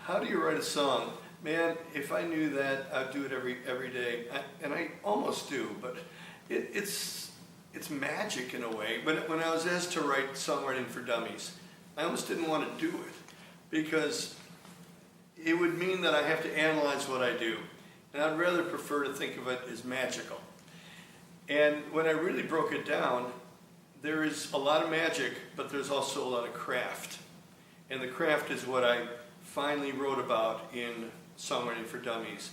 How do you write a song? Man, if I knew that, I'd do it every day. And I almost do, but it's magic in a way. But when I was asked to write Songwriting for Dummies, I almost didn't want to do it because it would mean that I have to analyze what I do. And I'd rather prefer to think of it as magical. And when I really broke it down, there is a lot of magic, but there's also a lot of craft. And the craft is what I finally wrote about in Songwriting for Dummies.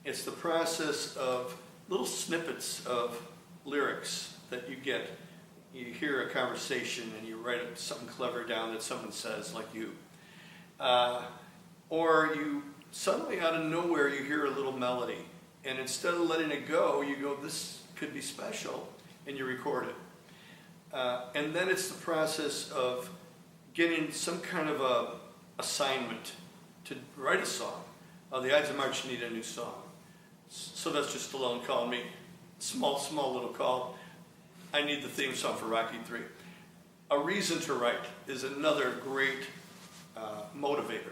It's the process of little snippets of lyrics that you get. You hear a conversation and you write something clever down that someone says, like you. Or you suddenly out of nowhere you hear a little melody. And instead of letting it go, you go, this could be special, and you record it. And then it's the process of getting some kind of a assignment to write a song. The Ides of March need a new song. Sylvester Stallone called me, small little call. I need the theme song for Rocky III. A reason to write is another great motivator.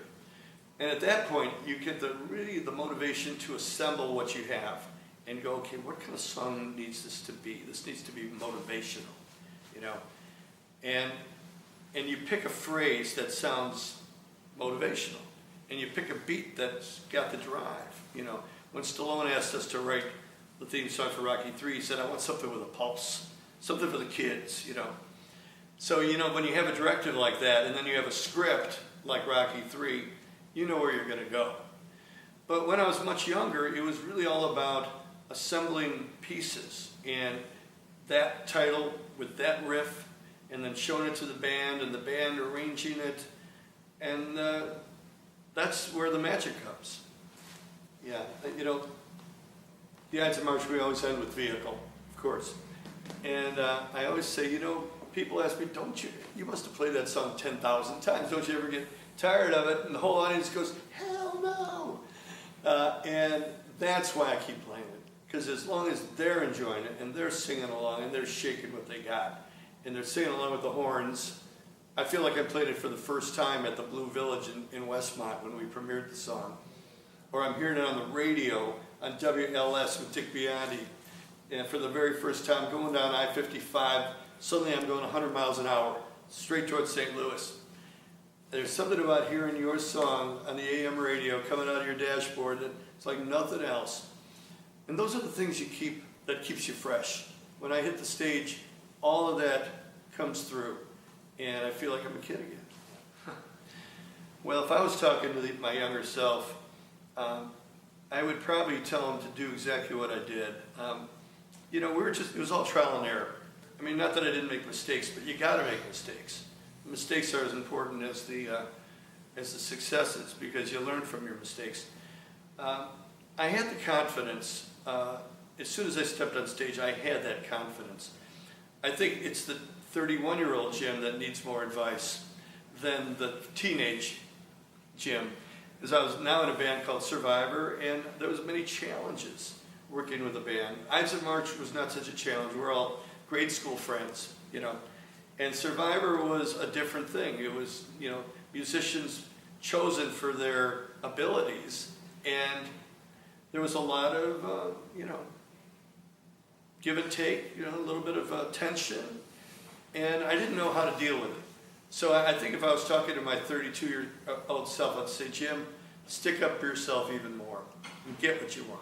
And at that point, you get the motivation to assemble what you have and go, okay, what kind of song needs this to be? This needs to be motivational, you know? And you pick a phrase that sounds motivational. And you pick a beat that's got the drive, you know? When Stallone asked us to write the theme song for Rocky III, he said, I want something with a pulse, something for the kids, you know? So, you know, when you have a directive like that, and then you have a script like Rocky III, you know where you're going to go. But when I was much younger, it was really all about assembling pieces, and that title with that riff, and then showing it to the band, and the band arranging it, and that's where the magic comes. Yeah, you know, the Ides of March we always end with Vehicle, of course. And I always say, you know, people ask me, you must have played that song 10,000 times, don't you ever get tired of it? And the whole audience goes, hell no! And that's why I keep playing it. Because as long as they're enjoying it, and they're singing along, and they're shaking what they got, and they're singing along with the horns, I feel like I played it for the first time at the Blue Village in Westmont when we premiered the song. Or I'm hearing it on the radio on WLS with Dick Biondi. And for the very first time, going down I-55, suddenly I'm going 100 miles an hour, straight towards St. Louis. There's something about hearing your song on the AM radio coming out of your dashboard that it's like nothing else. And those are the things that keeps you fresh. When I hit the stage, all of that comes through. And I feel like I'm a kid again. Well, if I was talking to my younger self, I would probably tell him to do exactly what I did. You know, it was all trial and error. I mean, not that I didn't make mistakes, but you gotta make mistakes. Mistakes are as important as the successes because you learn from your mistakes. I had the confidence, as soon as I stepped on stage, I had that confidence. I think it's the 31-year-old Jim that needs more advice than the teenage Jim. Because I was now in a band called Survivor, and there was many challenges working with a band. Ides of March was not such a challenge. We're all grade school friends, you know. And Survivor was a different thing. It was, you know, musicians chosen for their abilities, and there was a lot of, you know, give and take, you know, a little bit of tension, and I didn't know how to deal with it. So I think if I was talking to my 32-year-old self, I'd say, Jim, stick up for yourself even more and get what you want.